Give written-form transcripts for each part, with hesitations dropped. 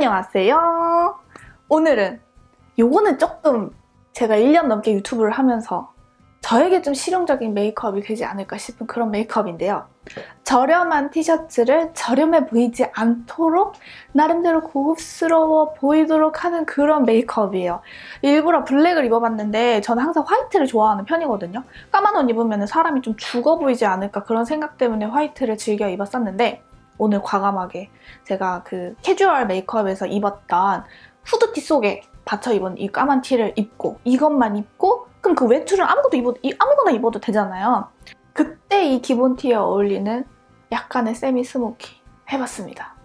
안녕하세요. 오늘은 요거는 조금 제가 1년 넘게 유튜브를 하면서 저에게 좀 실용적인 메이크업이 되지 않을까 싶은 그런 메이크업인데요. 저렴한 티셔츠를 저렴해 보이지 않도록 나름대로 고급스러워 보이도록 하는 그런 메이크업이에요. 일부러 블랙을 입어봤는데 저는 항상 화이트를 좋아하는 편이거든요. 까만 옷 입으면 사람이 좀 죽어 보이지 않을까 그런 생각 때문에 화이트를 즐겨 입었었는데 오늘 과감하게 제가 그 캐주얼 메이크업에서 입었던 후드티 속에 받쳐 입은 이 까만 티를 입고 이것만 입고 그럼 그 외투를 아무거나 입어도 되잖아요. 그때 이 기본 티에 어울리는 약간의 세미 스모키 해봤습니다.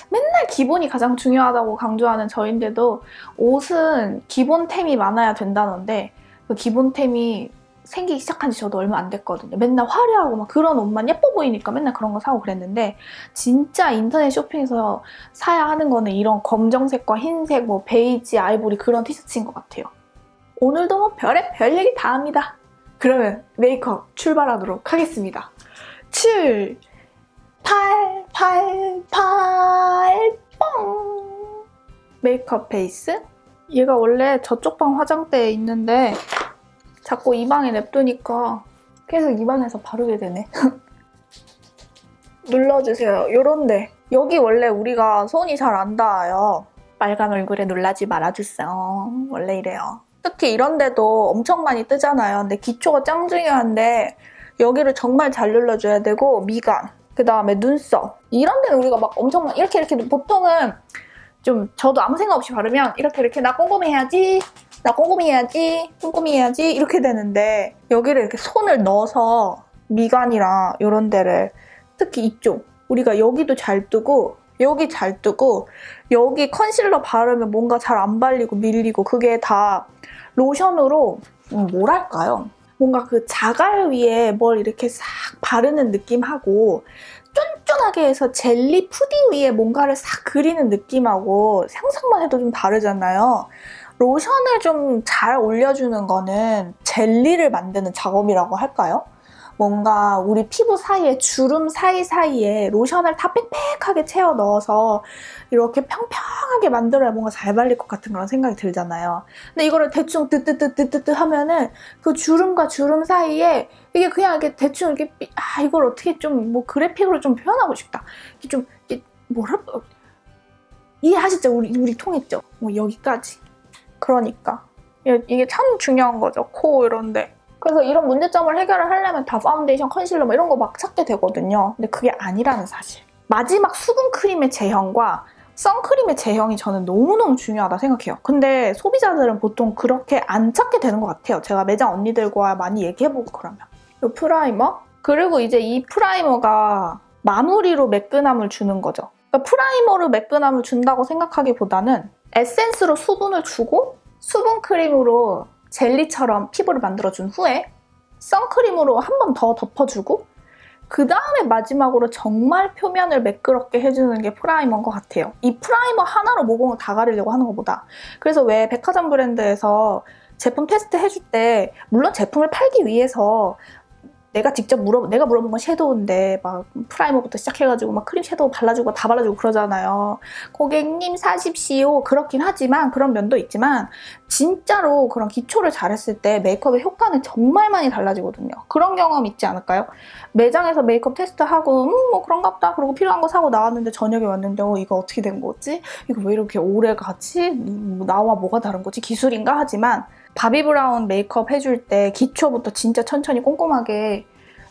맨날 기본이 가장 중요하다고 강조하는 저인데도 옷은 기본템이 많아야 된다는데 그 기본템이 생기기 시작한 지 저도 얼마 안 됐거든요. 맨날 화려하고 막 그런 옷만 예뻐 보이니까 맨날 그런 거 사고 그랬는데 진짜 인터넷 쇼핑에서 사야 하는 거는 이런 검정색과 흰색, 뭐 베이지, 아이보리 그런 티셔츠인 것 같아요. 오늘도 뭐 별 얘기 다 합니다. 그러면 메이크업 출발하도록 하겠습니다. 7, 8, 8, 8, 뻥! 메이크업 베이스? 얘가 원래 저쪽 방 화장대에 있는데 자꾸 이 방에 냅두니까 계속 이 방에서 바르게 되네. 눌러주세요. 요런데. 여기 원래 우리가 손이 잘 안 닿아요. 빨간 얼굴에 놀라지 말아주세요. 원래 이래요. 특히 이런 데도 엄청 많이 뜨잖아요. 근데 기초가 짱 중요한데 여기를 정말 잘 눌러줘야 되고 미간, 그 다음에 눈썹 이런 데는 우리가 막 엄청 이렇게 보통은 좀 저도 아무 생각 없이 바르면 이렇게 나 꼼꼼히 해야지 이렇게 되는데 여기를 이렇게 손을 넣어서 미간이랑 이런 데를 특히 이쪽 우리가 여기도 잘 뜨고 여기 잘 뜨고 여기 컨실러 바르면 뭔가 잘 안 발리고 밀리고 그게 다 로션으로 뭐랄까요? 뭔가 그 자갈 위에 뭘 이렇게 싹 바르는 느낌하고 쫀쫀하게 해서 젤리 푸딩 위에 뭔가를 싹 그리는 느낌하고 상상만 해도 좀 다르잖아요. 로션을 좀 잘 올려주는 거는 젤리를 만드는 작업이라고 할까요? 뭔가 우리 피부 사이에 주름 사이사이에 로션을 다 빽빽하게 채워 넣어서 이렇게 평평하게 만들어야 뭔가 잘 발릴 것 같은 그런 생각이 들잖아요. 근데 이거를 대충 뜨뜨뜨뜨뜨 하면은 그 주름과 주름 사이에 이게 그냥 이렇게 대충 이렇게 이걸 어떻게 좀 뭐 그래픽으로 좀 표현하고 싶다. 이게 좀 뭐랄까 이해하시죠? 우리 통했죠? 뭐 여기까지. 그러니까 이게 참 중요한 거죠. 코 이런데. 그래서 이런 문제점을 해결을 하려면 다 파운데이션, 컨실러 뭐 이런 거 막 찾게 되거든요. 근데 그게 아니라는 사실. 마지막 수분크림의 제형과 선크림의 제형이 저는 너무너무 중요하다 생각해요. 근데 소비자들은 보통 그렇게 안 찾게 되는 것 같아요. 제가 매장 언니들과 많이 얘기해보고 그러면. 이 프라이머? 그리고 이제 이 프라이머가 마무리로 매끈함을 주는 거죠. 그러니까 프라이머로 매끈함을 준다고 생각하기보다는 에센스로 수분을 주고 수분크림으로 젤리처럼 피부를 만들어준 후에 선크림으로 한 번 더 덮어주고 그 다음에 마지막으로 정말 표면을 매끄럽게 해주는 게 프라이머인 것 같아요. 이 프라이머 하나로 모공을 다 가리려고 하는 것보다. 그래서 왜 백화점 브랜드에서 제품 테스트 해줄 때 물론 제품을 팔기 위해서 내가 물어본 건 섀도우인데 막 프라이머부터 시작해가지고 막 크림 섀도우 발라주고 다 발라주고 그러잖아요. 고객님 사십시오. 그렇긴 하지만 그런 면도 있지만 진짜로 그런 기초를 잘했을 때 메이크업의 효과는 정말 많이 달라지거든요. 그런 경험 있지 않을까요? 매장에서 메이크업 테스트하고 뭐 그런가 보다 그러고 필요한 거 사고 나왔는데 저녁에 왔는데 이거 어떻게 된 거지? 이거 왜 이렇게 오래 가지? 나와 뭐가 다른 거지? 기술인가? 하지만 바비 브라운 메이크업 해줄 때 기초부터 진짜 천천히 꼼꼼하게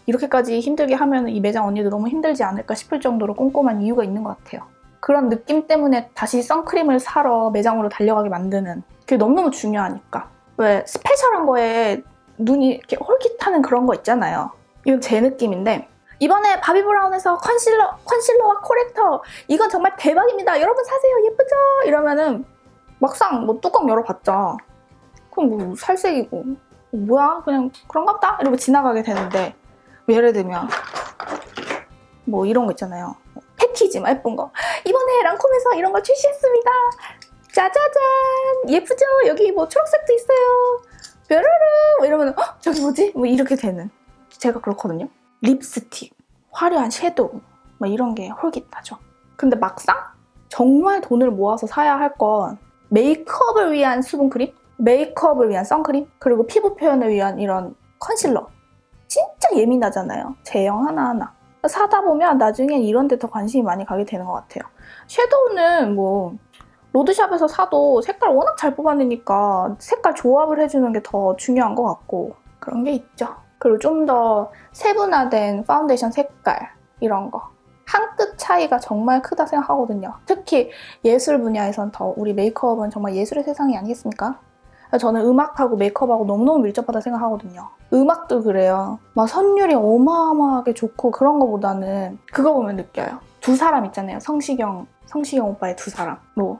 이렇게까지 힘들게 하면 이 매장 언니도 너무 힘들지 않을까 싶을 정도로 꼼꼼한 이유가 있는 것 같아요. 그런 느낌 때문에 다시 선크림을 사러 매장으로 달려가게 만드는 그게 너무너무 중요하니까. 왜 스페셜한 거에 눈이 이렇게 홀깃하는 그런 거 있잖아요. 이건 제 느낌인데 이번에 바비 브라운에서 컨실러와 코렉터 이건 정말 대박입니다. 여러분 사세요. 예쁘죠? 이러면은 막상 뭐 뚜껑 열어봤자 그럼 뭐 살색이고 뭐야 그냥 그런가 보다 이러고 지나가게 되는데 예를 들면 뭐 이런 거 있잖아요. 패키지 막 예쁜 거 이번에 랑콤에서 이런 거 출시했습니다. 짜자잔 예쁘죠? 여기 뭐 초록색도 있어요. 뾰로로 뭐 이러면 저기 뭐지? 뭐 이렇게 되는 제가 그렇거든요. 립스틱, 화려한 섀도우 뭐 이런 게 홀깃하죠. 근데 막상 정말 돈을 모아서 사야 할 건 메이크업을 위한 수분크림, 메이크업을 위한 선크림, 그리고 피부 표현을 위한 이런 컨실러. 진짜 예민하잖아요. 제형 하나하나. 사다 보면 나중에 이런 데 더 관심이 많이 가게 되는 것 같아요. 섀도우는 뭐 로드샵에서 사도 색깔 워낙 잘 뽑아내니까 색깔 조합을 해주는 게 더 중요한 것 같고 그런 게 있죠. 그리고 좀 더 세분화된 파운데이션 색깔 이런 거. 한 끗 차이가 정말 크다 생각하거든요. 특히 예술 분야에선 더 우리 메이크업은 정말 예술의 세상이 아니겠습니까? 저는 음악하고 메이크업하고 너무너무 밀접하다 생각하거든요. 음악도 그래요. 막 선율이 어마어마하게 좋고 그런 거보다는 그거 보면 느껴요. 두 사람 있잖아요. 성시경 오빠의 두 사람. 뭐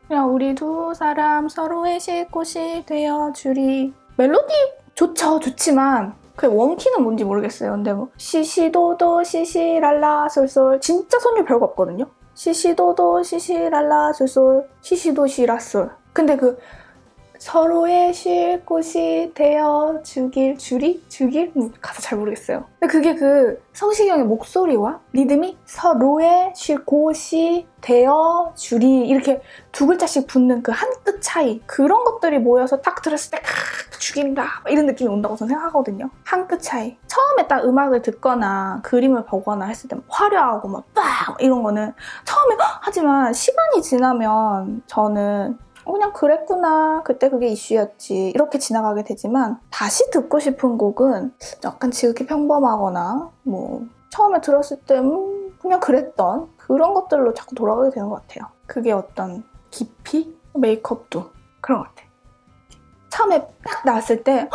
그냥 우리 두 사람 서로의 쉴곳이 되어주리. 멜로디 좋지만 그 원키는 뭔지 모르겠어요. 근데 뭐 시시도도 시시랄라 솔솔 진짜 선율 별거 없거든요. 시시도도 시시랄라 솔솔 시시도 시라솔. 근데 그 서로의 쉴 곳이 되어주길 주길? 가사 잘 모르겠어요. 근데 그게 그 성시경의 목소리와 리듬이 서로의 쉴 곳이 되어주리 이렇게 두 글자씩 붙는 그 한 끗 차이 그런 것들이 모여서 딱 들었을 때 죽인다 이런 느낌이 온다고 저는 생각하거든요. 한 끗 차이. 처음에 딱 음악을 듣거나 그림을 보거나 했을 때 화려하고 막 빵 이런 거는 처음에 하지만 시간이 지나면 저는 그냥 그랬구나 그때 그게 이슈였지 이렇게 지나가게 되지만 다시 듣고 싶은 곡은 약간 지극히 평범하거나 뭐 처음에 들었을 때 그냥 그랬던 그런 것들로 자꾸 돌아가게 되는 것 같아요. 그게 어떤 깊이? 메이크업도 그런 것 같아요. 처음에 딱 나왔을 때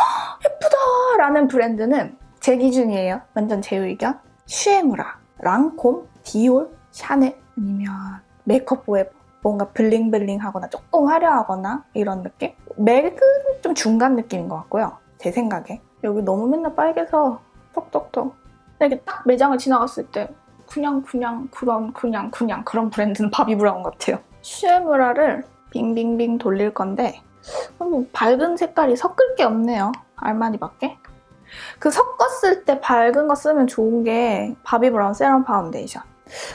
예쁘다 라는 브랜드는 제 기준이에요. 완전 제 의견. 슈에무라, 랑콤, 디올, 샤넬 아니면 메이크업 포에버 뭔가 블링블링하거나 조금 화려하거나 이런 느낌? 맥은 좀 중간 느낌인 것 같고요. 제 생각에. 여기 너무 맨날 빨개서 톡톡톡. 이렇게 딱 매장을 지나갔을 때 그냥 그런 브랜드는 바비브라운 같아요. 슈에무라를 빙빙빙 돌릴 건데 뭐 밝은 색깔이 섞을 게 없네요. 알마니밖에. 그 섞었을 때 밝은 거 쓰면 좋은 게 바비브라운 세럼 파운데이션.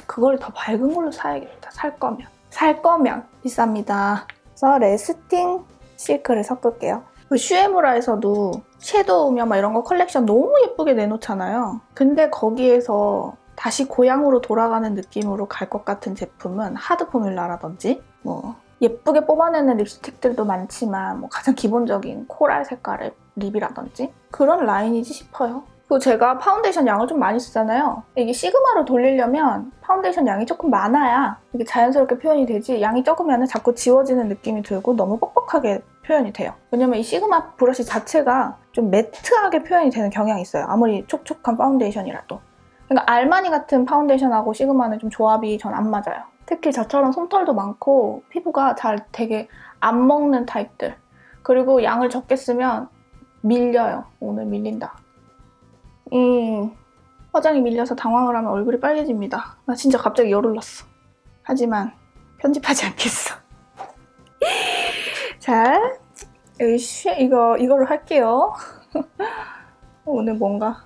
그걸 더 밝은 걸로 사야겠다. 살 거면 비쌉니다. 그래서 레스팅 실크를 섞을게요. 슈에무라에서도 섀도우며 막 이런 거 컬렉션 너무 예쁘게 내놓잖아요. 근데 거기에서 다시 고향으로 돌아가는 느낌으로 갈 것 같은 제품은 하드 포뮬라라든지 뭐 예쁘게 뽑아내는 립스틱들도 많지만 뭐 가장 기본적인 코랄 색깔의 립이라든지 그런 라인이지 싶어요. 그리고 제가 파운데이션 양을 좀 많이 쓰잖아요. 이게 시그마로 돌리려면 파운데이션 양이 조금 많아야 이게 자연스럽게 표현이 되지 양이 적으면 자꾸 지워지는 느낌이 들고 너무 뻑뻑하게 표현이 돼요. 왜냐면 이 시그마 브러쉬 자체가 좀 매트하게 표현이 되는 경향이 있어요. 아무리 촉촉한 파운데이션이라도. 그러니까 알마니 같은 파운데이션하고 시그마는 좀 조합이 전 안 맞아요. 특히 저처럼 솜털도 많고 피부가 잘 되게 안 먹는 타입들. 그리고 양을 적게 쓰면 밀려요. 오늘 밀린다. 화장이 밀려서 당황을 하면 얼굴이 빨개집니다. 나 진짜 갑자기 열 올랐어. 하지만 편집하지 않겠어. 자, 이거로 할게요. 오늘 뭔가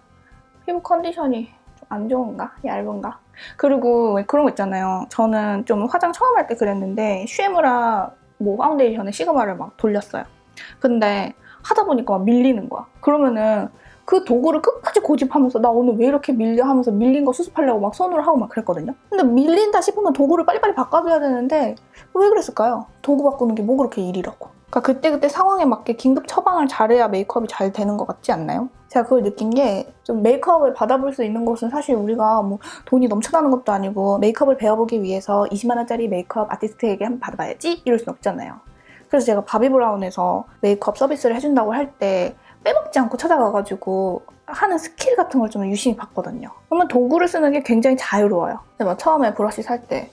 피부 컨디션이 좀 안 좋은가? 얇은가? 그리고 그런 거 있잖아요. 저는 좀 화장 처음 할 때 그랬는데 슈에무라 뭐 파운데이션에 시그마를 막 돌렸어요. 근데 하다 보니까 막 밀리는 거야. 그러면은 그 도구를 끝까지 고집하면서 나 오늘 왜 이렇게 밀려 하면서 밀린 거 수습하려고 막 손으로 하고 막 그랬거든요. 근데 밀린다 싶으면 도구를 빨리빨리 바꿔줘야 되는데 왜 그랬을까요? 도구 바꾸는 게 뭐 그렇게 일이라고. 그러니까 그때그때 상황에 맞게 긴급 처방을 잘해야 메이크업이 잘 되는 것 같지 않나요? 제가 그걸 느낀 게 좀 메이크업을 받아볼 수 있는 곳은 사실 우리가 뭐 돈이 넘쳐나는 것도 아니고 메이크업을 배워보기 위해서 20만 원짜리 메이크업 아티스트에게 한번 받아봐야지 이럴 순 없잖아요. 그래서 제가 바비브라운에서 메이크업 서비스를 해준다고 할 때 빼먹지 않고 찾아가가지고 하는 스킬 같은 걸 좀 유심히 봤거든요. 그러면 도구를 쓰는 게 굉장히 자유로워요. 근데 막 처음에 브러쉬 살 때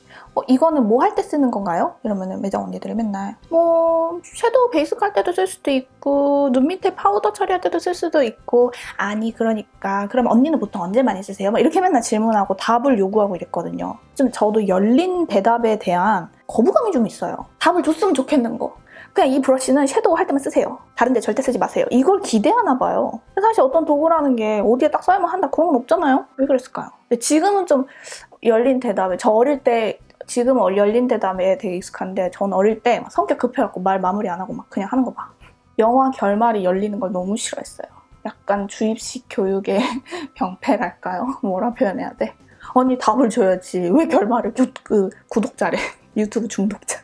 이거는 뭐 할 때 쓰는 건가요? 이러면은 매장 언니들이 맨날 뭐 섀도우 베이스 깔 때도 쓸 수도 있고 눈 밑에 파우더 처리할 때도 쓸 수도 있고 아니 그러니까 그럼 언니는 보통 언제 많이 쓰세요? 막 이렇게 맨날 질문하고 답을 요구하고 이랬거든요. 좀 저도 열린 대답에 대한 거부감이 좀 있어요. 답을 줬으면 좋겠는 거. 그냥 이 브러쉬는 섀도우 할 때만 쓰세요. 다른 데 절대 쓰지 마세요. 이걸 기대하나 봐요. 사실 어떤 도구라는 게 어디에 딱 써야만 한다 그런 건 없잖아요. 왜 그랬을까요? 근데 지금은 좀 열린 대답에 저 어릴 때 지금은 열린 대담에 되게 익숙한데 전 어릴 때 막 성격 급해갖고 말 마무리 안 하고 막 그냥 하는 거 봐. 영화 결말이 열리는 걸 너무 싫어했어요. 약간 주입식 교육의 병폐랄까요? 뭐라 표현해야 돼? 아니 답을 줘야지. 왜 결말을 그 구독자래. 유튜브 중독자.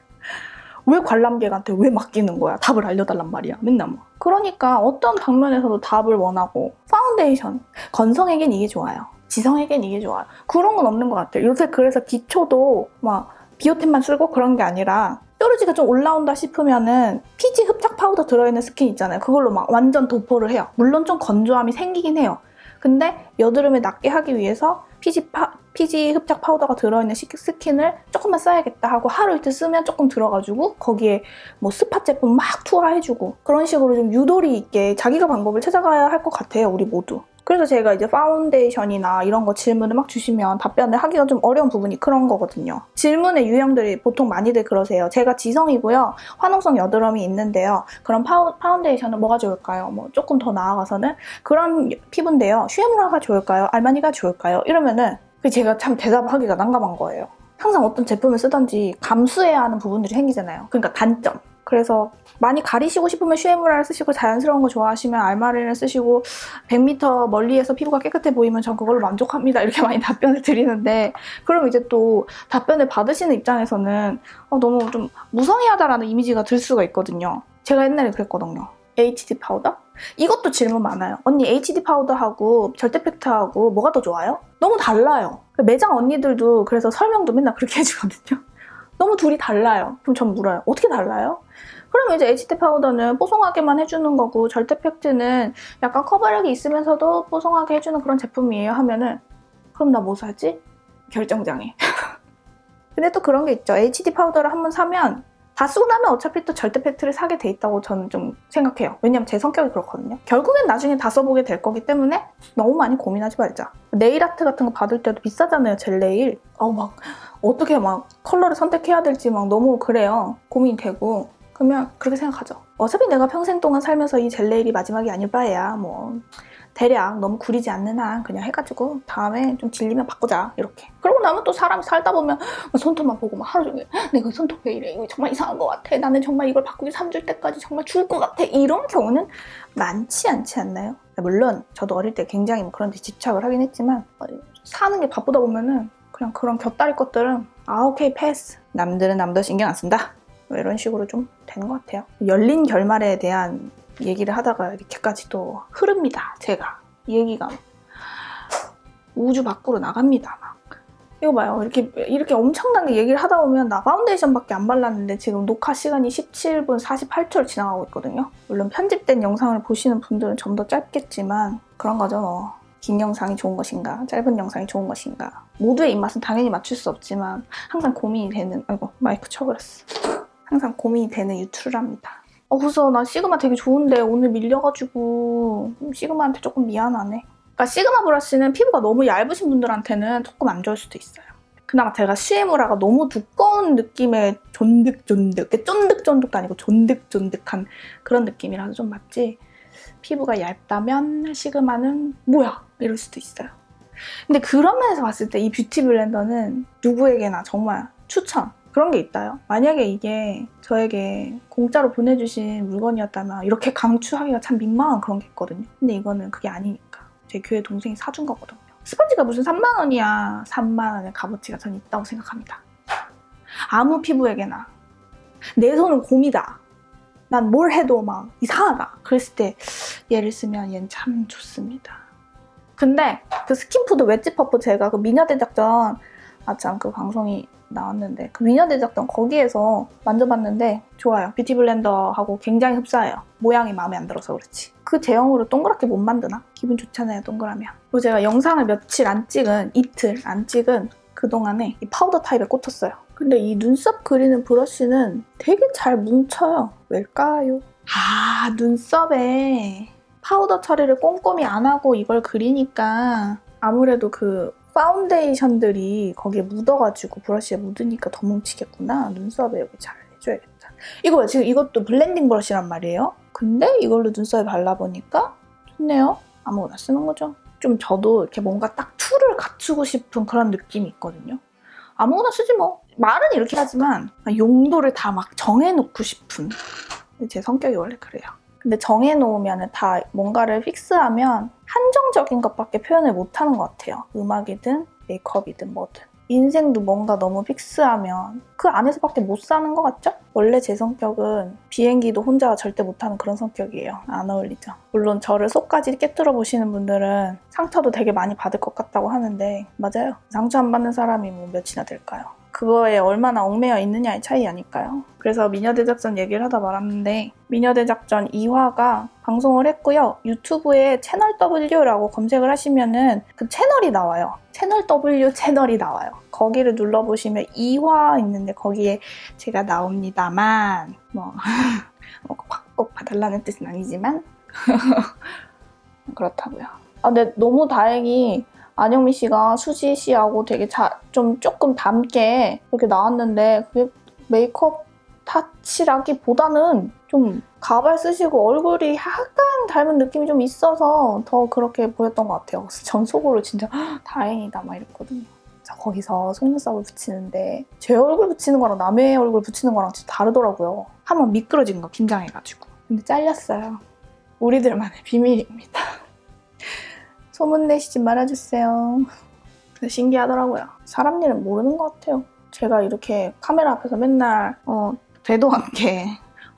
왜 관람객한테 왜 맡기는 거야? 답을 알려달란 말이야. 맨날 뭐. 그러니까 어떤 방면에서도 답을 원하고 파운데이션. 건성에겐 이게 좋아요. 지성에겐 이게 좋아요. 그런 건 없는 것 같아요. 요새 그래서 기초도 막 비오틴만 쓰고 그런 게 아니라 뾰루지가 좀 올라온다 싶으면은 피지 흡착 파우더 들어있는 스킨 있잖아요. 그걸로 막 완전 도포를 해요. 물론 좀 건조함이 생기긴 해요. 근데 여드름을 낫게 하기 위해서 피지 흡착 파우더가 들어있는 스킨을 조금만 써야겠다 하고 하루 이틀 쓰면 조금 들어가지고 거기에 뭐 스팟 제품 막 투하해주고 그런 식으로 좀 유도리 있게 자기가 방법을 찾아가야 할 것 같아요. 우리 모두. 그래서 제가 이제 파운데이션이나 이런 거 질문을 막 주시면 답변을 하기가 좀 어려운 부분이 그런 거거든요. 질문의 유형들이 보통 많이들 그러세요. 제가 지성이고요. 화농성 여드름이 있는데요. 그럼 파운데이션은 뭐가 좋을까요? 뭐 조금 더 나아가서는 그런 피부인데요. 슈에무라가 좋을까요? 알마니가 좋을까요? 이러면은 제가 참 대답하기가 난감한 거예요. 항상 어떤 제품을 쓰던지 감수해야 하는 부분들이 생기잖아요. 그러니까 단점. 그래서 많이 가리시고 싶으면 슈에무라를 쓰시고 자연스러운 거 좋아하시면 알마리를 쓰시고 100m 멀리에서 피부가 깨끗해 보이면 전 그걸로 만족합니다. 이렇게 많이 답변을 드리는데 그럼 이제 또 답변을 받으시는 입장에서는 너무 좀 무성의하다라는 이미지가 들 수가 있거든요. 제가 옛날에 그랬거든요. HD 파우더? 이것도 질문 많아요. 언니 HD 파우더하고 절대팩트하고 뭐가 더 좋아요? 너무 달라요. 매장 언니들도 그래서 설명도 맨날 그렇게 해주거든요. 너무 둘이 달라요. 그럼 전 물어요. 어떻게 달라요? 그러면 이제 HD 파우더는 뽀송하게만 해주는 거고 절대팩트는 약간 커버력이 있으면서도 뽀송하게 해주는 그런 제품이에요 하면은 그럼 나 뭐 사지? 결정장애. 근데 또 그런 게 있죠. HD 파우더를 한번 사면 다 쓰고 나면 어차피 또 절대팩트를 사게 돼 있다고 저는 좀 생각해요. 왜냐면 제 성격이 그렇거든요. 결국엔 나중에 다 써보게 될 거기 때문에 너무 많이 고민하지 말자. 네일 아트 같은 거 받을 때도 비싸잖아요. 젤 네일. 막 어떻게 막 컬러를 선택해야 될지 막 너무 그래요. 고민이 되고. 그러면 그렇게 생각하죠. 어차피 내가 평생 동안 살면서 이 젤 네일이 마지막이 아닐 바에야 뭐 대략 너무 구리지 않는 한 그냥 해가지고 다음에 좀 질리면 바꾸자 이렇게. 그러고 나면 또 사람이 살다 보면 손톱만 보고 막 하루 종일 내가 손톱 왜 이래? 이거 정말 이상한 것 같아. 나는 정말 이걸 바꾸기 3주 때까지 정말 죽을 것 같아. 이런 경우는 많지 않지 않나요? 물론 저도 어릴 때 굉장히 그런 데 집착을 하긴 했지만 사는 게 바쁘다 보면은 그냥 그런 곁다리 것들은 오케이 패스. 남들은 남도 신경 안 쓴다. 이런 식으로 좀 되는 것 같아요. 열린 결말에 대한 얘기를 하다가 이렇게까지 또 흐릅니다. 제가 이 얘기가 우주 밖으로 나갑니다. 막. 이거 봐요. 이렇게 엄청나게 얘기를 하다 보면 나 파운데이션밖에 안 발랐는데 지금 녹화 시간이 17분 48초를 지나가고 있거든요. 물론 편집된 영상을 보시는 분들은 좀 더 짧겠지만 그런 거죠. 긴 영상이 좋은 것인가 짧은 영상이 좋은 것인가 모두의 입맛은 당연히 맞출 수 없지만 항상 고민이 되는 마이크 쳐버렸어. 항상 고민이 되는 유튜브랍니다. 그래서 나 시그마 되게 좋은데 오늘 밀려가지고 시그마한테 조금 미안하네. 그러니까 시그마 브러쉬는 피부가 너무 얇으신 분들한테는 조금 안 좋을 수도 있어요. 그나마 제가 슈에무라가 너무 두꺼운 느낌의 쫀득쫀득도 아니고 존득쫀득한 그런 느낌이라서 좀 맞지. 피부가 얇다면 시그마는 뭐야? 이럴 수도 있어요. 근데 그런 면에서 봤을 때 이 뷰티 블렌더는 누구에게나 정말 추천. 그런 게 있다요. 만약에 이게 저에게 공짜로 보내주신 물건이었다면 이렇게 강추하기가 참 민망한 그런 게 있거든요. 근데 이거는 그게 아니니까. 제 교회 동생이 사준 거거든요. 스펀지가 무슨 3만 원이야. 3만 원의 값어치가 전 있다고 생각합니다. 아무 피부에게나. 내 손은 곰이다. 난 뭘 해도 막 이상하다. 그랬을 때 얘를 쓰면 얘는 참 좋습니다. 근데 그 스킨푸드 웨지 퍼프 제가 그 미녀대작전 참 그 방송이 나왔는데 그 미녀대작전 거기에서 만져봤는데 좋아요. 뷰티 블렌더하고 굉장히 흡사해요. 모양이 마음에 안 들어서 그렇지. 그 제형으로 동그랗게 못 만드나? 기분 좋잖아요. 동그라면. 그리고 제가 영상을 며칠 안 찍은 이틀 안 찍은 그동안에 이 파우더 타입에 꽂혔어요. 근데 이 눈썹 그리는 브러쉬는 되게 잘 뭉쳐요. 왜일까요? 눈썹에 파우더 처리를 꼼꼼히 안 하고 이걸 그리니까 아무래도 그 파운데이션들이 거기에 묻어가지고 브러쉬에 묻으니까 더 뭉치겠구나. 눈썹에 여기 잘 해줘야겠다. 이거 봐요. 지금 이것도 블렌딩 브러쉬란 말이에요. 근데 이걸로 눈썹에 발라보니까 좋네요. 아무거나 쓰는 거죠. 좀 저도 이렇게 뭔가 딱 툴을 갖추고 싶은 그런 느낌이 있거든요. 아무거나 쓰지 뭐. 말은 이렇게 하지만 용도를 다 막 정해놓고 싶은, 제 성격이 원래 그래요. 근데 정해놓으면 다 뭔가를 픽스하면 한정적인 것밖에 표현을 못하는 것 같아요. 음악이든 메이크업이든 뭐든. 인생도 뭔가 너무 픽스하면 그 안에서밖에 못 사는 것 같죠? 원래 제 성격은 비행기도 혼자 절대 못하는 그런 성격이에요. 안 어울리죠? 물론 저를 속까지 깨뚫어 보시는 분들은 상처도 되게 많이 받을 것 같다고 하는데 맞아요. 상처 안 받는 사람이 뭐 몇이나 될까요? 그거에 얼마나 얽매여 있느냐의 차이 아닐까요? 그래서 미녀대작전 얘기를 하다 말았는데 미녀대작전 2화가 방송을 했고요. 유튜브에 채널 W라고 검색을 하시면은 그 채널이 나와요. 채널 W 채널이 나와요. 거기를 눌러보시면 2화 있는데 거기에 제가 나옵니다만 꼭 봐달라는 뜻은 아니지만 그렇다고요. 근데 너무 다행히 안영미 씨가 수지 씨하고 되게 조금 닮게 그렇게 나왔는데 그게 메이크업 타치라기보다는 좀 가발 쓰시고 얼굴이 약간 닮은 느낌이 좀 있어서 더 그렇게 보였던 것 같아요. 그래서 전 속으로 진짜 다행이다 막 이랬거든요. 거기서 속눈썹을 붙이는데 제 얼굴 붙이는 거랑 남의 얼굴 붙이는 거랑 진짜 다르더라고요. 한번 미끄러진 거 긴장해가지고. 근데 잘렸어요. 우리들만의 비밀입니다. 소문내시지 말아주세요. 신기하더라고요. 사람 일은 모르는 것 같아요. 제가 이렇게 카메라 앞에서 맨날 되도 않게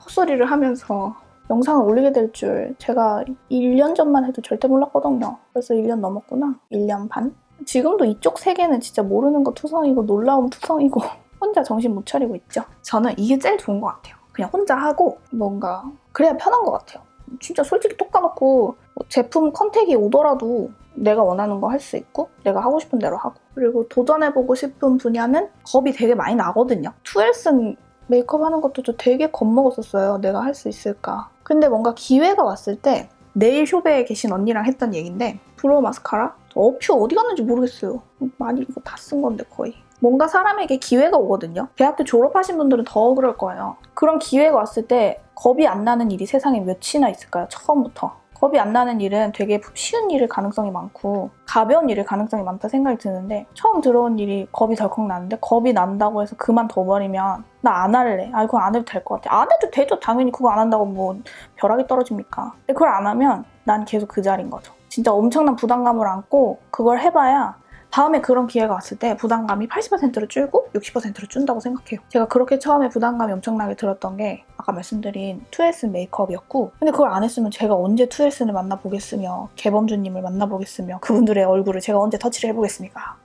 헛소리를 하면서 영상을 올리게 될 줄 제가 1년 전만 해도 절대 몰랐거든요. 벌써 1년 넘었구나. 1년 반? 지금도 이쪽 세계는 진짜 모르는 거 투성이고 놀라움 투성이고 혼자 정신 못 차리고 있죠. 저는 이게 제일 좋은 것 같아요. 그냥 혼자 하고 뭔가 그래야 편한 것 같아요. 진짜 솔직히 톡 까놓고 제품 컨택이 오더라도 내가 원하는 거 할 수 있고 내가 하고 싶은 대로 하고 그리고 도전해보고 싶은 분야는 겁이 되게 많이 나거든요. 2L슨 메이크업 하는 것도 저 되게 겁먹었었어요. 내가 할 수 있을까. 근데 뭔가 기회가 왔을 때 네일 숍에 계신 언니랑 했던 얘기인데 브로우 마스카라? 어퓨 어디 갔는지 모르겠어요. 많이 이거 다 쓴 건데 거의. 뭔가 사람에게 기회가 오거든요. 대학교 졸업하신 분들은 더 그럴 거예요. 그런 기회가 왔을 때 겁이 안 나는 일이 세상에 몇이나 있을까요? 처음부터. 겁이 안 나는 일은 되게 쉬운 일일 가능성이 많고 가벼운 일일 가능성이 많다 생각이 드는데 처음 들어온 일이 겁이 덜컥 나는데 겁이 난다고 해서 그만둬버리면 나 안 할래. 그거 안 해도 될 것 같아. 안 해도 되죠. 당연히 그거 안 한다고 뭐 벼락이 떨어집니까? 근데 그걸 안 하면 난 계속 그 자리인 거죠. 진짜 엄청난 부담감을 안고 그걸 해봐야 다음에 그런 기회가 왔을 때 부담감이 80%로 줄고 60%로 준다고 생각해요. 제가 그렇게 처음에 부담감이 엄청나게 들었던 게 아까 말씀드린 2L슨 메이크업이었고 근데 그걸 안 했으면 제가 언제 2L슨을 만나보겠으며 개범주님을 만나보겠으며 그분들의 얼굴을 제가 언제 터치를 해보겠습니까?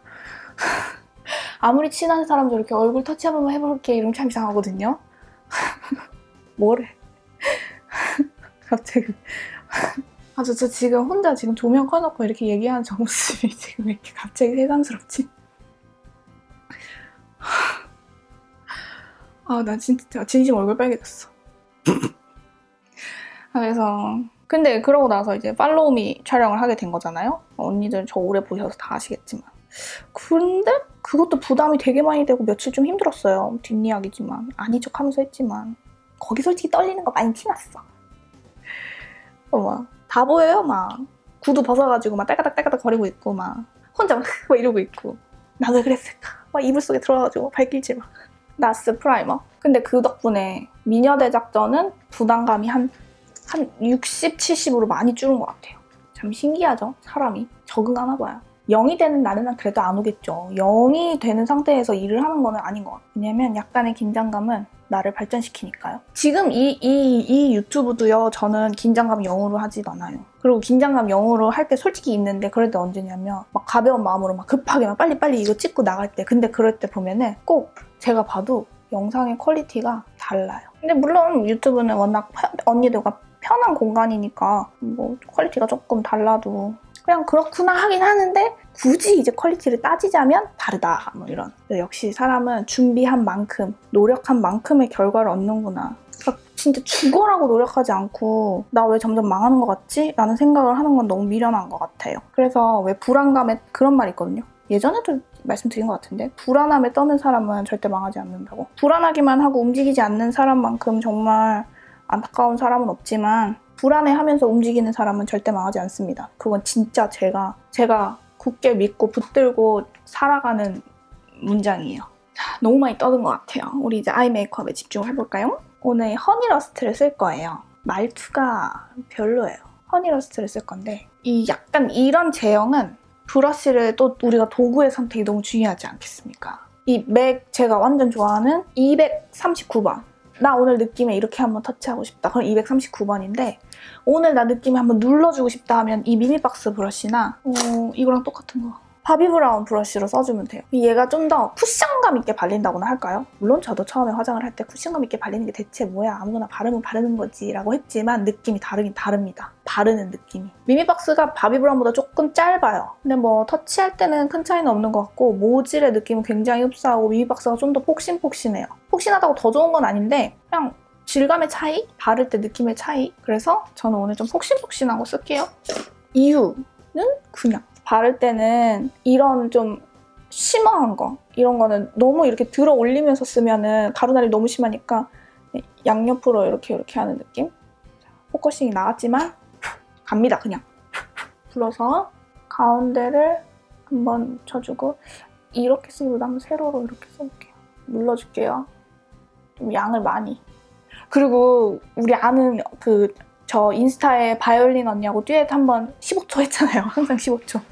아무리 친한 사람도 이렇게 얼굴 터치 한 번만 해볼게 이러면 참 이상하거든요. 뭐래? 갑자기 저 지금 혼자 지금 조명 꺼놓고 이렇게 얘기하는 저 모습이 지금 왜 이렇게 갑자기 세상스럽지? 나 진짜 진심 얼굴 빨개졌어. 그래서 근데 그러고 나서 이제 팔로우미 촬영을 하게 된 거잖아요. 언니들 저 오래 보셔서 다 아시겠지만 근데 그것도 부담이 되게 많이 되고 며칠 좀 힘들었어요. 뒷이야기지만 아닌 척하면서 했지만 거기 솔직히 떨리는 거 많이 티났어. 다 보여요. 막 구두 벗어가지고 막 딸까닥 거리고 있고 막 혼자 막 이러고 있고 나 왜 그랬을까? 막 이불 속에 들어가가지고 발길질 막 나스 프라이머. 근데 그 덕분에 미녀대작전은 부담감이 한 60, 70으로 많이 줄은 것 같아요. 참 신기하죠? 사람이 적응하나 봐요. 0이 되는 날에는 그래도 안 오겠죠. 0이 되는 상태에서 일을 하는 거는 아닌 것 같아요. 왜냐면 약간의 긴장감은 나를 발전시키니까요. 지금 이 유튜브도요. 저는 긴장감 0으로 하지도 않아요. 그리고 긴장감 0으로 할 때 솔직히 있는데 그럴 때 언제냐면 막 가벼운 마음으로 막 급하게 막 빨리 이거 찍고 나갈 때 근데 그럴 때 보면은 꼭 제가 봐도 영상의 퀄리티가 달라요. 근데 물론 유튜브는 워낙 언니들과 편한 공간이니까 뭐 퀄리티가 조금 달라도 그냥 그렇구나 하긴 하는데 굳이 이제 퀄리티를 따지자면 다르다 뭐 이런. 역시 사람은 준비한 만큼 노력한 만큼의 결과를 얻는구나. 그러니까 진짜 죽어라고 노력하지 않고 나 왜 점점 망하는 것 같지? 라는 생각을 하는 건 너무 미련한 것 같아요. 그래서 왜 불안감에 그런 말이 있거든요. 예전에도 말씀드린 것 같은데 불안함에 떠는 사람은 절대 망하지 않는다고. 불안하기만 하고 움직이지 않는 사람만큼 정말 안타까운 사람은 없지만 불안해하면서 움직이는 사람은 절대 망하지 않습니다. 그건 진짜 제가 굳게 믿고 붙들고 살아가는 문장이에요. 너무 많이 떠든 것 같아요. 우리 이제 아이 메이크업에 집중을 해볼까요? 오늘 허니러스트를 쓸 거예요. 말투가 별로예요. 허니러스트를 쓸 건데 이 약간 이런 제형은 브러쉬를 또 우리가 도구의 선택이 너무 중요하지 않겠습니까? 이 맥 제가 완전 좋아하는 239번. 나 오늘 느낌에 이렇게 한번 터치하고 싶다. 그럼 239번인데 오늘 나 느낌에 한번 눌러주고 싶다 하면 이 미니박스 브러쉬나 이거랑 똑같은 거. 바비브라운 브러쉬로 써주면 돼요. 얘가 좀 더 쿠션감 있게 발린다고나 할까요? 물론 저도 처음에 화장을 할 때 쿠션감 있게 발리는 게 대체 뭐야, 아무거나 바르면 바르는 거지 라고 했지만 느낌이 다르긴 다릅니다. 바르는 느낌이. 미미박스가 바비브라운보다 조금 짧아요. 근데 뭐 터치할 때는 큰 차이는 없는 것 같고 모질의 느낌은 굉장히 흡사하고 미미박스가 좀 더 폭신폭신해요. 폭신하다고 더 좋은 건 아닌데 그냥 질감의 차이? 바를 때 느낌의 차이? 그래서 저는 오늘 좀 폭신폭신한 거 쓸게요. 이유는 그냥 바를 때는 이런 좀 쉬머한 거 이런 거는 너무 이렇게 들어 올리면서 쓰면은 가루날이 너무 심하니까 양옆으로 이렇게 하는 느낌. 포커싱이 나왔지만 갑니다. 그냥 불어서 가운데를 한번 묻혀주고 이렇게 쓰기보다 한번 세로로 이렇게 써볼게요. 눌러줄게요. 좀 양을 많이. 그리고 우리 아는 저 인스타에 바이올린 언니하고 듀엣 한번 15초 했잖아요. 항상 15초.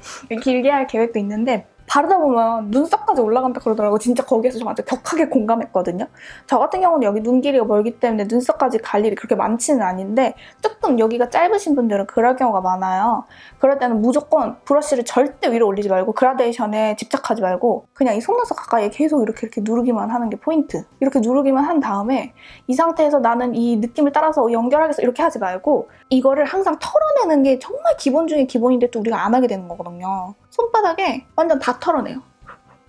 길게 할 계획도 있는데 바르다 보면 눈썹까지 올라간다 그러더라고요. 진짜 거기에서 저 완전 격하게 공감했거든요. 저 같은 경우는 여기 눈 길이가 멀기 때문에 눈썹까지 갈 일이 그렇게 많지는 않은데 조금 여기가 짧으신 분들은 그럴 경우가 많아요. 그럴 때는 무조건 브러쉬를 절대 위로 올리지 말고 그라데이션에 집착하지 말고 그냥 이 속눈썹 가까이에 계속 이렇게 누르기만 하는 게 포인트. 이렇게 누르기만 한 다음에 이 상태에서 나는 이 느낌을 따라서 연결하겠어 이렇게 하지 말고 이거를 항상 털어내는 게 정말 기본 중에 기본인데 또 우리가 안 하게 되는 거거든요. 손바닥에 완전 다 털어내요.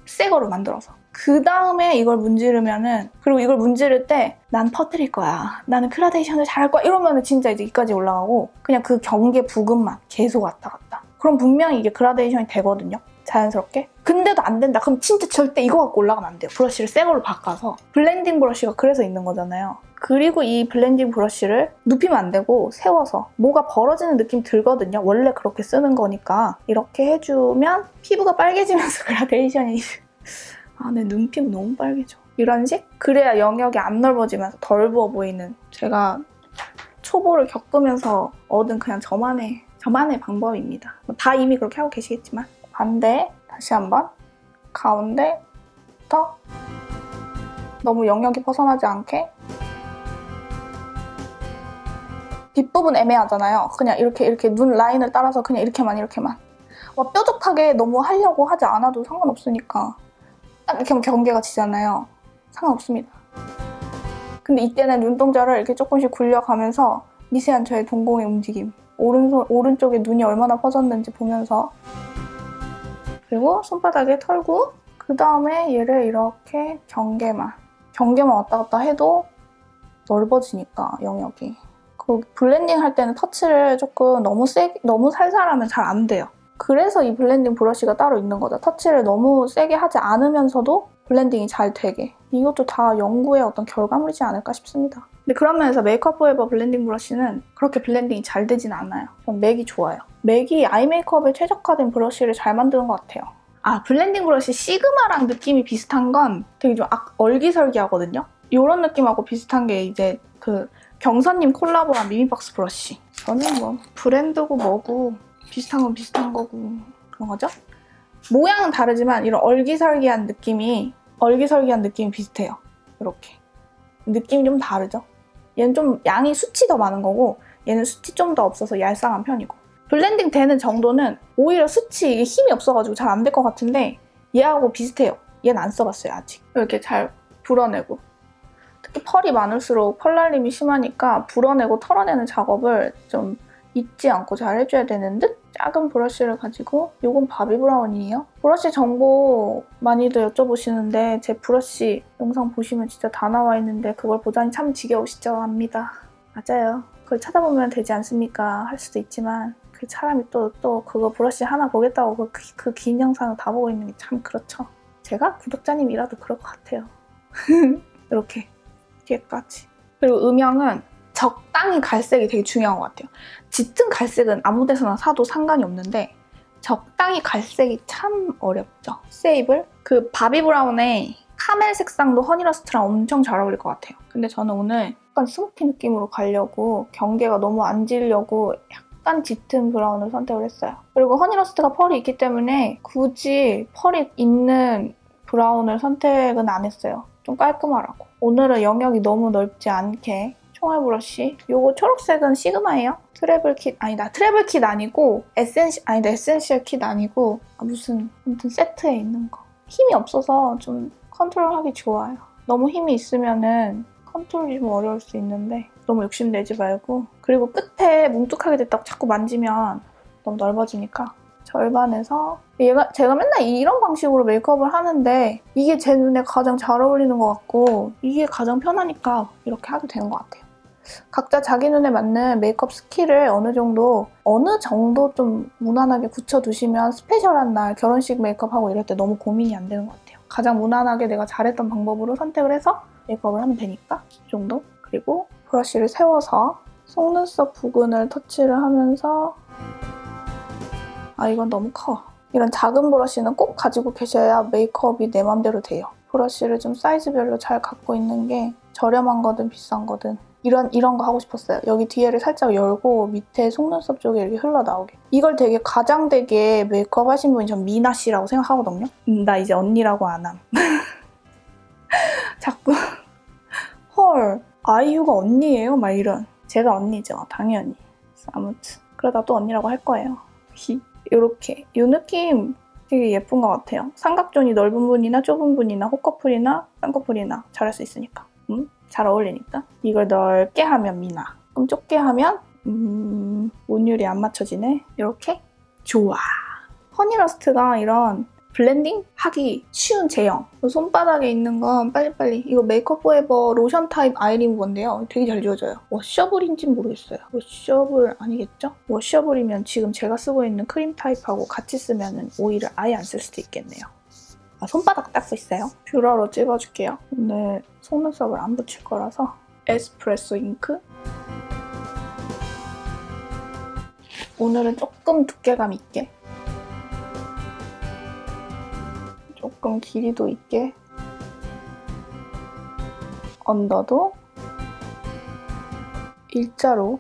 새 거로 만들어서. 그 다음에 이걸 문지르면은, 그리고 이걸 문지를 때 난 퍼뜨릴 거야. 나는 그라데이션을 잘할 거야. 이러면은 진짜 이제 이까지 올라가고 그냥 그 경계 부근만 계속 왔다 갔다. 그럼 분명히 이게 그라데이션이 되거든요. 자연스럽게. 근데도 안 된다. 그럼 진짜 절대 이거 갖고 올라가면 안 돼요. 브러쉬를 새 걸로 바꿔서. 블렌딩 브러쉬가 그래서 있는 거잖아요. 그리고 이 블렌딩 브러쉬를 눕히면 안 되고 세워서 뭐가 벌어지는 느낌 들거든요. 원래 그렇게 쓰는 거니까 이렇게 해주면 피부가 빨개지면서 그라데이션이 내 눈피부 너무 빨개져. 이런 식? 그래야 영역이 안 넓어지면서 덜 부어 보이는 제가 초보를 겪으면서 얻은 그냥 저만의 방법입니다. 다 이미 그렇게 하고 계시겠지만 반대 다시 한번 가운데 더 너무 영역이 벗어나지 않게 뒷부분 애매하잖아요. 그냥 이렇게 눈 라인을 따라서 그냥 이렇게만 뾰족하게 너무 하려고 하지 않아도 상관없으니까 딱 이렇게 하면 경계가 지잖아요. 상관없습니다. 근데 이때는 눈동자를 이렇게 조금씩 굴려가면서 미세한 저의 동공의 움직임 오른쪽에 눈이 얼마나 퍼졌는지 보면서 그리고 손바닥에 털고 그 다음에 얘를 이렇게 경계만 왔다 갔다 해도 넓어지니까 영역이. 그 블렌딩 할 때는 터치를 조금 너무 살살하면 잘 안 돼요. 그래서 이 블렌딩 브러쉬가 따로 있는 거죠. 터치를 너무 세게 하지 않으면서도 블렌딩이 잘 되게. 이것도 다 연구의 어떤 결과물이지 않을까 싶습니다. 근데 그런 면에서 메이크업 포에버 블렌딩 브러쉬는 그렇게 블렌딩이 잘 되진 않아요. 전 맥이 좋아요. 맥이 아이 메이크업에 최적화된 브러쉬를 잘 만드는 것 같아요. 블렌딩 브러쉬 시그마랑 느낌이 비슷한 건 되게 좀 얼기설기하거든요. 이런 느낌하고 비슷한 게 이제 그 경선님 콜라보한 미미박스 브러쉬. 저는 뭐 브랜드고 뭐고 비슷한 건 비슷한 거고 그런 거죠. 모양은 다르지만 이런 얼기설기한 느낌이 비슷해요. 이렇게 느낌이 좀 다르죠. 얘는 좀 양이 수치 더 많은 거고 얘는 수치 좀 더 없어서 얄쌍한 편이고 블렌딩 되는 정도는 오히려 수치 이게 힘이 없어가지고 잘 안 될 것 같은데 얘하고 비슷해요. 얘는 안 써봤어요 아직. 이렇게 잘 불어내고 특히 펄이 많을수록 펄날림이 심하니까 불어내고 털어내는 작업을 좀 잊지 않고 잘 해줘야 되는 듯? 작은 브러쉬를 가지고 이건 바비브라운이에요. 브러쉬 정보 많이들 여쭤보시는데 제 브러쉬 영상 보시면 진짜 다 나와 있는데 그걸 보자니 참 지겨우시죠? 압니다. 맞아요. 그걸 찾아보면 되지 않습니까? 할 수도 있지만 그 사람이 또 그거 브러쉬 하나 보겠다고 그 긴 영상을 다 보고 있는 게 참 그렇죠. 제가 구독자님이라도 그럴 것 같아요. 이렇게 뒤에까지. 그리고 음영은 적당히 갈색이 되게 중요한 것 같아요. 짙은 갈색은 아무 데서나 사도 상관이 없는데 적당히 갈색이 참 어렵죠. 세이블? 그 바비브라운의 카멜 색상도 허니러스트랑 엄청 잘 어울릴 것 같아요. 근데 저는 오늘 약간 스모키 느낌으로 가려고 경계가 너무 안 지려고 약간 짙은 브라운을 선택을 했어요. 그리고 허니러스트가 펄이 있기 때문에 굳이 펄이 있는 브라운을 선택은 안 했어요. 좀 깔끔하라고. 오늘은 영역이 너무 넓지 않게 총알 브러쉬. 요거 초록색은 시그마예요. 트래블 킷 아니다. 트래블 킷 아니고 에센셜 킷 아니고 무슨 아무튼 세트에 있는 거. 힘이 없어서 좀 컨트롤하기 좋아요. 너무 힘이 있으면은 컨트롤이 좀 어려울 수 있는데 너무 욕심내지 말고. 그리고 끝에 뭉툭하게 됐다고 자꾸 만지면 너무 넓어지니까 절반에서 제가 맨날 이런 방식으로 메이크업을 하는데 이게 제 눈에 가장 잘 어울리는 것 같고 이게 가장 편하니까 이렇게 하게 되는 것 같아요. 각자 자기 눈에 맞는 메이크업 스킬을 어느 정도 좀 무난하게 굳혀두시면 스페셜한 날 결혼식 메이크업하고 이럴 때 너무 고민이 안 되는 것 같아요. 가장 무난하게 내가 잘했던 방법으로 선택을 해서 메이크업을 하면 되니까 이 정도. 그리고 브러쉬를 세워서 속눈썹 부근을 터치를 하면서 이건 너무 커. 이런 작은 브러쉬는 꼭 가지고 계셔야 메이크업이 내 맘대로 돼요. 브러쉬를 좀 사이즈별로 잘 갖고 있는 게 저렴한 거든 비싼 거든 이런 거 하고 싶었어요. 여기 뒤에를 살짝 열고 밑에 속눈썹 쪽에 이렇게 흘러나오게. 이걸 되게 가장되게 메이크업 하신 분이 전 미나 씨라고 생각하거든요. 나 이제 언니라고 안 함. 자꾸 헐 아이유가 언니예요? 막 이런. 제가 언니죠. 당연히. 아무튼 그러다 또 언니라고 할 거예요. 이렇게 이 느낌 되게 예쁜 것 같아요. 삼각존이 넓은 분이나 좁은 분이나 호커풀이나 쌍꺼풀이나 잘할 수 있으니까. 잘 어울리니까. 이걸 넓게 하면 미나. 좀 좁게 하면 온율이 안 맞춰지네. 이렇게 좋아. 허니러스트가 이런 블렌딩 하기 쉬운 제형. 손바닥에 있는 건 빨리빨리. 이거 메이크업 포에버 로션 타입 아이 리무버인데요. 되게 잘 지워져요. 워셔블인지는 모르겠어요. 워셔블 아니겠죠? 워셔블이면 지금 제가 쓰고 있는 크림 타입하고 같이 쓰면 오일을 아예 안 쓸 수도 있겠네요. 손바닥 닦고 있어요. 뷰러로 찍어줄게요. 오늘 속눈썹을 안 붙일 거라서 에스프레소 잉크. 오늘은 조금 두께감 있게, 조금 길이도 있게, 언더도 일자로,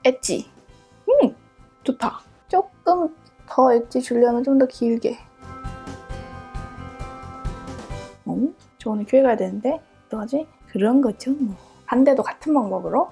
엣지. 좋다. 조금 더 엣지 주려면 좀 더 길게. 저 오늘 교회 가야 되는데 어떡하지? 그런 거죠 뭐. 반대도 같은 방법으로.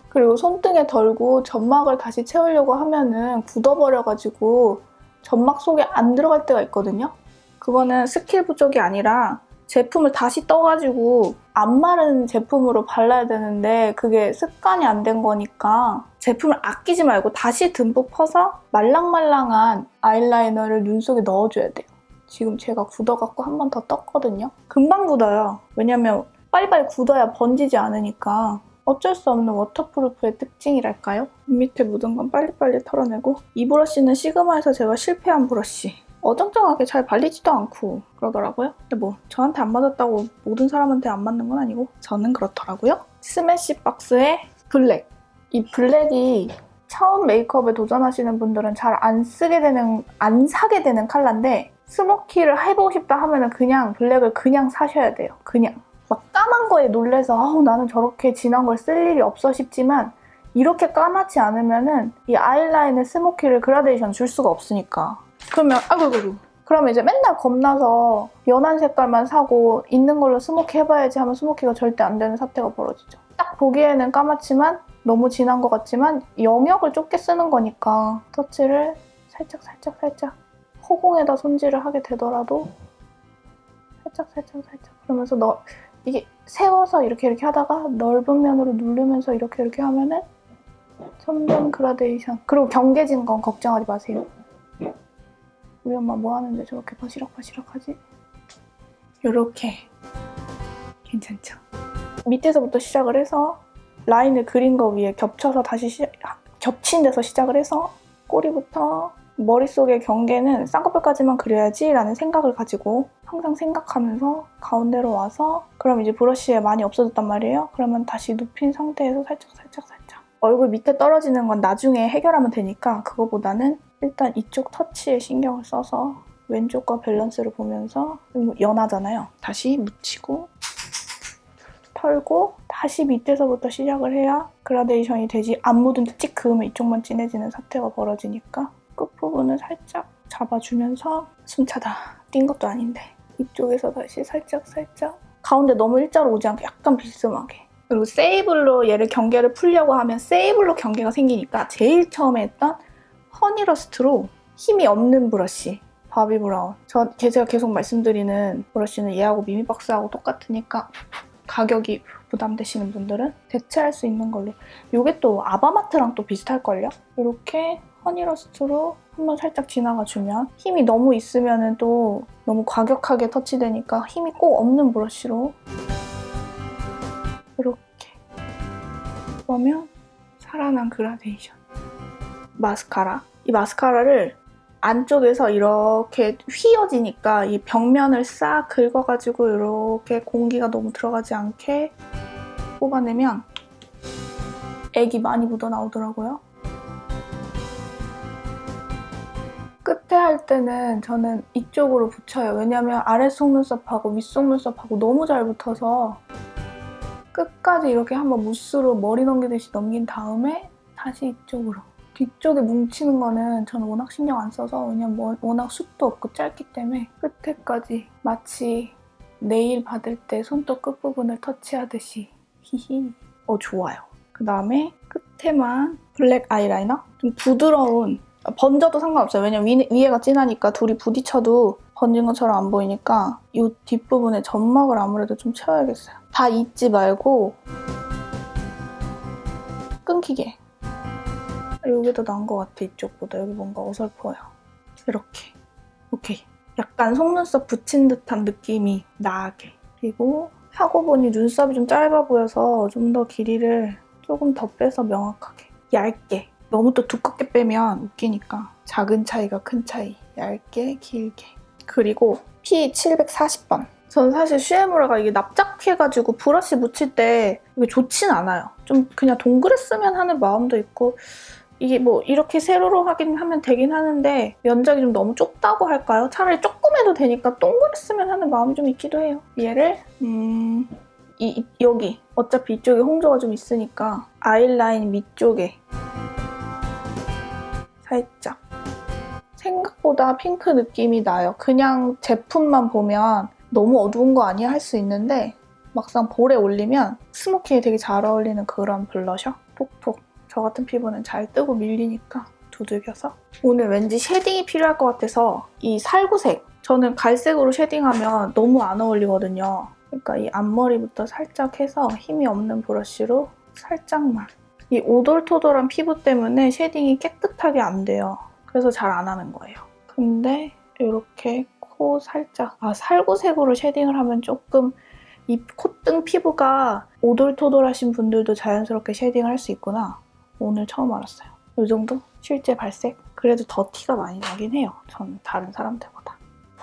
그리고 손등에 덜고 점막을 다시 채우려고 하면은 굳어버려가지고 점막 속에 안 들어갈 때가 있거든요. 그거는 스킬 부족이 아니라 제품을 다시 떠가지고 안 마른 제품으로 발라야 되는데 그게 습관이 안 된 거니까 제품을 아끼지 말고 다시 듬뿍 퍼서 말랑말랑한 아이라이너를 눈 속에 넣어줘야 돼요. 지금 제가 굳어갖고 한 번 더 떴거든요. 금방 굳어요. 왜냐면 빨리빨리 굳어야 번지지 않으니까. 어쩔 수 없는 워터프루프의 특징이랄까요? 밑에 묻은 건 빨리빨리 털어내고. 이 브러쉬는 시그마에서 제가 실패한 브러쉬. 어정쩡하게 잘 발리지도 않고 그러더라고요. 근데 뭐 저한테 안 맞았다고 모든 사람한테 안 맞는 건 아니고 저는 그렇더라고요. 스매시박스의 블랙. 이 블랙이 처음 메이크업에 도전하시는 분들은 잘 안 사게 되는 컬러인데 스모키를 해보고 싶다 하면은 그냥 블랙을 그냥 사셔야 돼요. 그냥. 막 까만 거에 놀래서 나는 저렇게 진한 걸 쓸 일이 없어 싶지만 이렇게 까맣지 않으면은 이 아이라인에 스모키를 그라데이션 줄 수가 없으니까. 그러면 그러면 이제 맨날 겁나서 연한 색깔만 사고 있는 걸로 스모키 해봐야지 하면 스모키가 절대 안 되는 사태가 벌어지죠. 딱 보기에는 까맣지만 너무 진한 것 같지만 영역을 좁게 쓰는 거니까 터치를 살짝 허공에다 손질을 하게 되더라도 살짝 그러면서 이게 세워서 이렇게 하다가 넓은 면으로 누르면서 이렇게 하면은 점점 그라데이션. 그리고 경계진 건 걱정하지 마세요. 우리 엄마 뭐 하는데 저렇게 바시락바시락하지? 요렇게 괜찮죠? 밑에서부터 시작을 해서 라인을 그린 거 위에 겹쳐서 다시 겹친 데서 시작을 해서 꼬리부터 머릿속의 경계는 쌍꺼풀까지만 그려야지 라는 생각을 가지고 항상 생각하면서 가운데로 와서 그럼 이제 브러쉬에 많이 없어졌단 말이에요. 그러면 다시 눕힌 상태에서 살짝 얼굴 밑에 떨어지는 건 나중에 해결하면 되니까 그거보다는 일단 이쪽 터치에 신경을 써서 왼쪽과 밸런스를 보면서 연하잖아요. 다시 묻히고 털고 다시 밑에서부터 시작을 해야 그라데이션이 되지. 안 묻은 데 찍 그으면 이쪽만 진해지는 사태가 벌어지니까 끝부분을 살짝 잡아주면서 순차다. 뛴 것도 아닌데 이쪽에서 다시 살짝 가운데 너무 일자로 오지 않게 약간 비스듬하게. 그리고 세이블로 얘를 경계를 풀려고 하면 세이블로 경계가 생기니까 제일 처음에 했던 허니러스트로 힘이 없는 브러쉬 바비 브라운. 제가 계속 말씀드리는 브러쉬는 얘하고 미미박스하고 똑같으니까 가격이 부담되시는 분들은 대체할 수 있는 걸로. 이게 또 아바마트랑 또 비슷할걸요? 이렇게 허니러스트로 한번 살짝 지나가주면 힘이 너무 있으면 또 너무 과격하게 터치되니까 힘이 꼭 없는 브러쉬로 이렇게 그러면 살아난 그라데이션. 마스카라. 이 마스카라를 안쪽에서 이렇게 휘어지니까 이 벽면을 싹 긁어가지고 이렇게 공기가 너무 들어가지 않게 뽑아내면 액이 많이 묻어나오더라고요. 끝에 할 때는 저는 이쪽으로 붙여요. 왜냐면 아래 속눈썹하고 윗 속눈썹하고 너무 잘 붙어서 끝까지 이렇게 한번 무스로 머리 넘기듯이 넘긴 다음에 다시 이쪽으로. 뒤쪽에 뭉치는 거는 저는 워낙 신경 안 써서 왜냐면 워낙 숱도 없고 짧기 때문에 끝에까지 마치 네일 받을 때 손톱 끝부분을 터치하듯이 히히. 좋아요. 그 다음에 끝에만 블랙 아이라이너? 좀 부드러운, 번져도 상관없어요. 왜냐면 위에가 진하니까 둘이 부딪혀도 번진 것처럼 안 보이니까 이 뒷부분에 점막을 아무래도 좀 채워야겠어요. 다 잊지 말고 끊기게. 여기 더 나은 것 같아. 이쪽보다. 여기 뭔가 어설퍼요. 이렇게. 오케이. 약간 속눈썹 붙인 듯한 느낌이 나게. 그리고 하고 보니 눈썹이 좀 짧아 보여서 좀 더 길이를 조금 더 빼서 명확하게. 얇게. 너무 또 두껍게 빼면 웃기니까. 작은 차이가 큰 차이. 얇게, 길게. 그리고 P740번. 전 사실 슈에무라가 이게 납작해가지고 브러쉬 묻힐 때 이게 좋진 않아요. 좀 그냥 동그랬으면 하는 마음도 있고 이게 뭐 이렇게 세로로 하면 되긴 하는데 면적이 좀 너무 좁다고 할까요? 차라리 조금 해도 되니까 동그랬으면 하는 마음이 좀 있기도 해요. 얘를 여기 어차피 이쪽에 홍조가 좀 있으니까 아이라인 밑쪽에 살짝 생각보다 핑크 느낌이 나요. 그냥 제품만 보면 너무 어두운 거 아니야 할 수 있는데 막상 볼에 올리면 스모키에 되게 잘 어울리는 그런 블러셔? 톡톡. 저 같은 피부는 잘 뜨고 밀리니까 두들겨서. 오늘 왠지 쉐딩이 필요할 것 같아서 이 살구색. 저는 갈색으로 쉐딩하면 너무 안 어울리거든요. 그러니까 이 앞머리부터 살짝 해서 힘이 없는 브러쉬로 살짝만. 이 오돌토돌한 피부 때문에 쉐딩이 깨끗하게 안 돼요. 그래서 잘 안 하는 거예요. 근데 이렇게 코 살짝 살구색으로 쉐딩을 하면 조금 이 콧등 피부가 오돌토돌하신 분들도 자연스럽게 쉐딩을 할 수 있구나. 오늘 처음 알았어요. 이 정도? 실제 발색? 그래도 더 티가 많이 나긴 해요. 전 다른 사람들보다.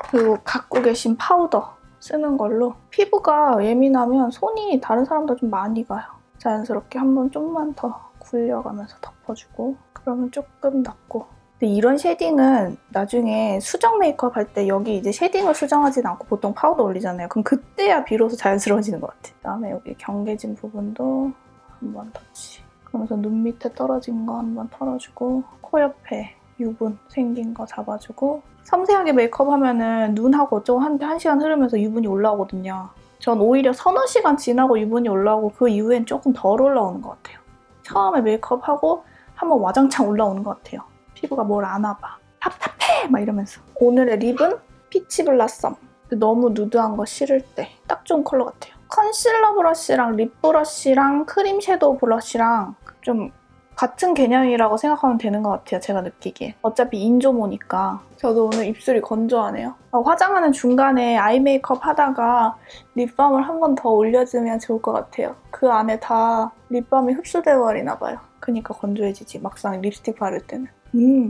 그리고 갖고 계신 파우더 쓰는 걸로 피부가 예민하면 손이 다른 사람보다 좀 많이 가요. 자연스럽게 한번 좀만 더 굴려가면서 덮어주고 그러면 조금 낫고. 근데 이런 쉐딩은 나중에 수정 메이크업 할 때 여기 이제 쉐딩을 수정하진 않고 보통 파우더 올리잖아요. 그럼 그때야 비로소 자연스러워지는 것 같아요. 그다음에 여기 경계진 부분도 한번 터치. 그러면서 눈 밑에 떨어진 거 한번 털어주고 코 옆에 유분 생긴 거 잡아주고. 섬세하게 메이크업 하면은 눈하고 어쩌고 한 시간 흐르면서 유분이 올라오거든요. 전 오히려 서너 시간 지나고 유분이 올라오고 그 이후엔 조금 덜 올라오는 것 같아요. 처음에 메이크업하고 한번 와장창 올라오는 것 같아요. 피부가 뭘 아나 봐. 답답해! 막 이러면서. 오늘의 립은 피치 블라썸. 너무 누드한 거 싫을 때 딱 좋은 컬러 같아요. 컨실러 브러쉬랑 립 브러쉬랑 크림 섀도우 브러쉬랑 좀 같은 개념이라고 생각하면 되는 것 같아요. 제가 느끼기에. 어차피 인조모니까. 저도 오늘 입술이 건조하네요. 화장하는 중간에 아이 메이크업 하다가 립밤을 한 번 더 올려주면 좋을 것 같아요. 그 안에 다 립밤이 흡수돼 버리나 봐요. 그니까 건조해지지. 막상 립스틱 바를 때는.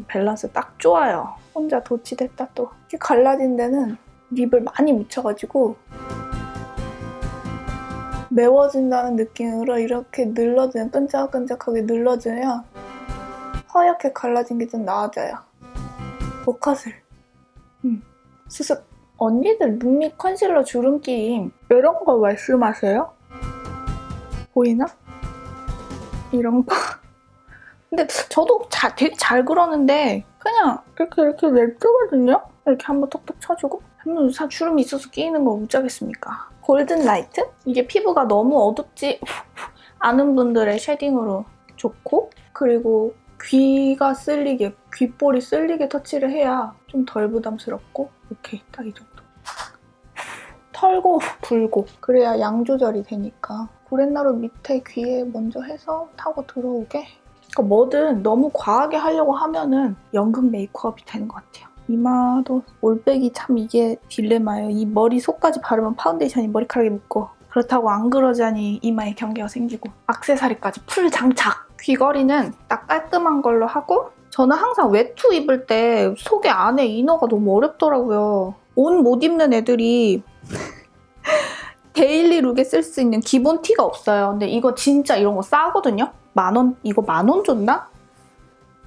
밸런스 딱 좋아요. 혼자 도취됐다 또. 이렇게 갈라진 데는 립을 많이 묻혀가지고 매워진다는 느낌으로 이렇게 눌러주면, 끈적끈적하게 눌러주면 허옇게 갈라진 게 좀 나아져요. 모카슬. 수습. 언니들 눈 밑 컨실러 주름기 이런 거 말씀하세요? 보이나? 이런 거. 근데 저도 되게 잘 그러는데 그냥 이렇게 냅두거든요? 이렇게 한번 톡톡 쳐주고 한번 주름이 있어서 끼이는 걸 어쩌겠습니까? 골든 라이트? 이게 피부가 너무 어둡지 않은 분들의 쉐딩으로 좋고, 그리고 귀가 쓸리게, 귓볼이 쓸리게 터치를 해야 좀 덜 부담스럽고, 이렇게 딱 이 정도. 털고 불고 그래야 양 조절이 되니까 고렛나루 밑에 귀에 먼저 해서 타고 들어오게. 그러니까 뭐든 너무 과하게 하려고 하면은 연극 메이크업이 되는 것 같아요. 이마도 올백이 참 이게 딜레마예요. 이 머리속까지 바르면 파운데이션이 머리카락에 묻고, 그렇다고 안 그러자니 이마에 경계가 생기고, 액세서리까지 풀 장착! 귀걸이는 딱 깔끔한 걸로 하고, 저는 항상 외투 입을 때 속에 안에 이너가 너무 어렵더라고요. 옷 못 입는 애들이 데일리 룩에 쓸 수 있는 기본 티가 없어요. 근데 이거 진짜 이런 거 싸거든요? 10,000원? 이거 10,000원 줬나?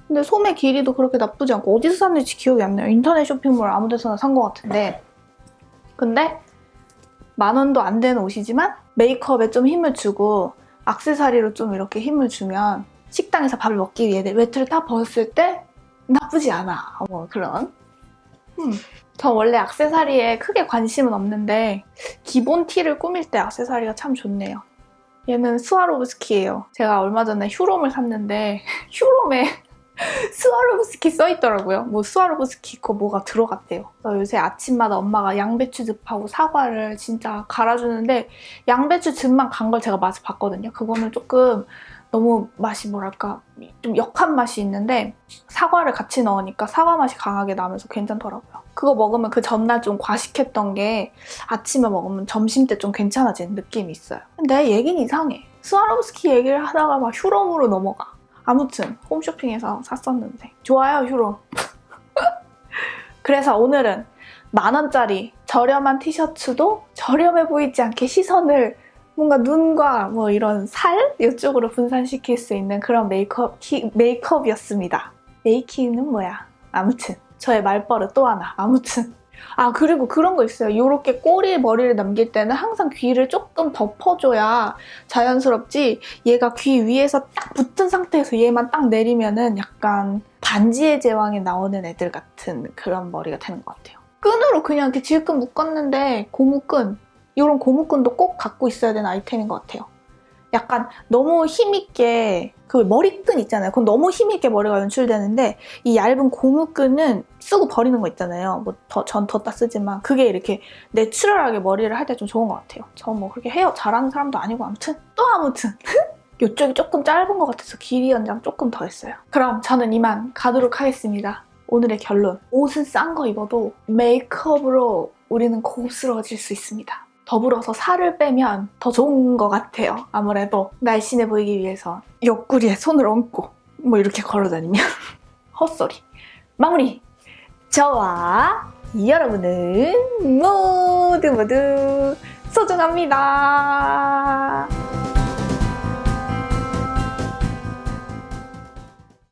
근데 소매 길이도 그렇게 나쁘지 않고, 어디서 샀는지 기억이 안 나요. 인터넷 쇼핑몰 아무 데서나 산 것 같은데. 근데 10,000원도 안 되는 옷이지만 메이크업에 좀 힘을 주고 액세서리로 좀 이렇게 힘을 주면 식당에서 밥을 먹기 위해 외투를 딱 벗었을 때 나쁘지 않아. 뭐 그런. 저 원래 액세서리에 크게 관심은 없는데 기본 티를 꾸밀 때 액세서리가 참 좋네요. 얘는 스와로브스키예요. 제가 얼마 전에 휴롬을 샀는데 휴롬에 스와로브스키 써있더라고요. 뭐 스와로브스키 거 뭐가 들어갔대요. 그래서 요새 아침마다 엄마가 양배추즙하고 사과를 진짜 갈아주는데, 양배추즙만 간 걸 제가 맛을 봤거든요. 그거는 조금 너무 맛이 뭐랄까 좀 역한 맛이 있는데, 사과를 같이 넣으니까 사과 맛이 강하게 나면서 괜찮더라고요. 그거 먹으면 그 전날 좀 과식했던 게 아침에 먹으면 점심 때 좀 괜찮아지는 느낌이 있어요. 근데 얘기는 이상해. 스와로브스키 얘기를 하다가 막 휴롬으로 넘어가. 아무튼 홈쇼핑에서 샀었는데 좋아요, 휴롬. 그래서 오늘은 10,000원짜리 저렴한 티셔츠도 저렴해 보이지 않게 시선을 뭔가 눈과 뭐 이런 살 이쪽으로 분산시킬 수 있는 그런 메이크업이었습니다. 메이킹은 뭐야? 아무튼 저의 말버릇 또 하나. 아무튼 그리고 그런 거 있어요. 이렇게 꼬리에 머리를 남길 때는 항상 귀를 조금 덮어줘야 자연스럽지, 얘가 귀 위에서 딱 붙은 상태에서 얘만 딱 내리면은 약간 반지의 제왕에 나오는 애들 같은 그런 머리가 되는 것 같아요. 끈으로 그냥 이렇게 질끈 묶었는데, 고무끈, 이런 고무끈도 꼭 갖고 있어야 되는 아이템인 것 같아요. 약간 너무 힘있게, 그 머리끈 있잖아요. 그건 너무 힘있게 머리가 연출되는데, 이 얇은 고무끈은 쓰고 버리는 거 있잖아요. 뭐 전 덧다 쓰지만 그게 이렇게 내추럴하게 머리를 할 때 좀 좋은 것 같아요. 저 뭐 그렇게 헤어 잘하는 사람도 아니고. 아무튼 이쪽이 조금 짧은 것 같아서 길이 연장 조금 더 했어요. 그럼 저는 이만 가도록 하겠습니다. 오늘의 결론. 옷은 싼 거 입어도 메이크업으로 우리는 고급스러워질 수 있습니다. 더불어서 살을 빼면 더 좋은 것 같아요. 아무래도 날씬해 보이기 위해서 옆구리에 손을 얹고 뭐 이렇게 걸어다니면 헛소리. 마무리! 저와 여러분은 모두 소중합니다.